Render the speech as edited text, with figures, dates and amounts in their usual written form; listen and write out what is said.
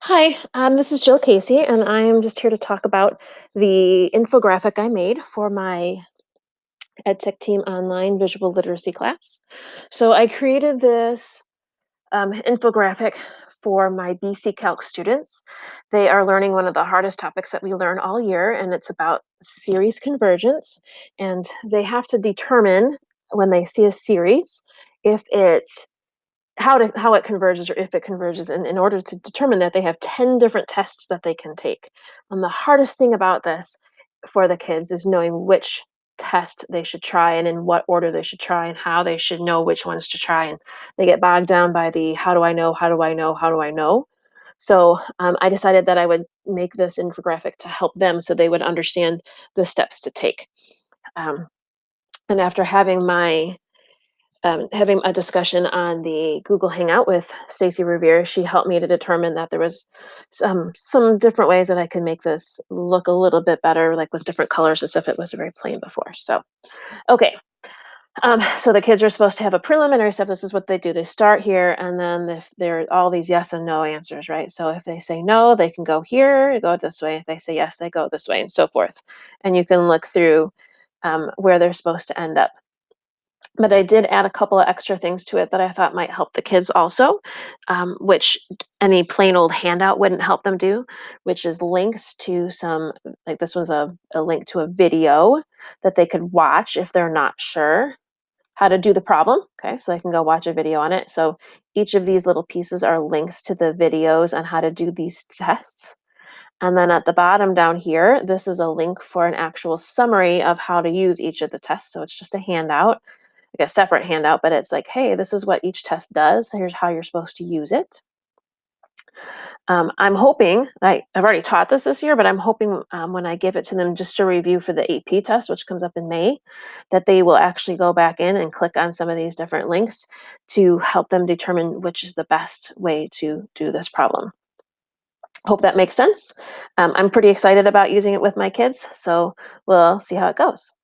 Hi, this is Jill Casey, and I am just here to talk about the infographic I made for my EdTech Team Online Visual Literacy class. So I created this infographic for my BC Calc students. They are learning one of the hardest topics that we learn all year, and it's about series convergence. And they have to determine when they see a series if it's how it converges or if it converges, and in order to determine that, they have 10 different tests that they can take. And the hardest thing about this for the kids is knowing which test they should try and in what order they should try and how they should know which ones to try. And they get bogged down by the how do I know, how do I know, how do I know. So I decided that I would make this infographic to help them so they would understand the steps to take. um, and after having a discussion on the Google Hangout with Stacey Revere, she helped me to determine that there was some different ways that I could make this look a little bit better, like with different colors and stuff. It was very plain before. So, okay. So the kids are supposed to have a preliminary step. This is what they do. They start here, and then if there are all these yes and no answers, right? So if they say no, they can go here, go this way. If they say yes, they go this way, and so forth. And you can look through where they're supposed to end up. But I did add a couple of extra things to it that I thought might help the kids also, which any plain old handout wouldn't help them do, which is links to some, like this one's a link to a video that they could watch if they're not sure how to do the problem. Okay, so they can go watch a video on it. So each of these little pieces are links to the videos on how to do these tests. And then at the bottom down here, this is a link for an actual summary of how to use each of the tests. So it's just a handout, like a separate handout, but it's like, hey, this is what each test does. Here's how you're supposed to use it. I'm hoping, I've already taught this year, but I'm hoping when I give it to them just to review for the AP test, which comes up in May, that they will actually go back in and click on some of these different links to help them determine which is the best way to do this problem. Hope that makes sense. I'm pretty excited about using it with my kids, so we'll see how it goes.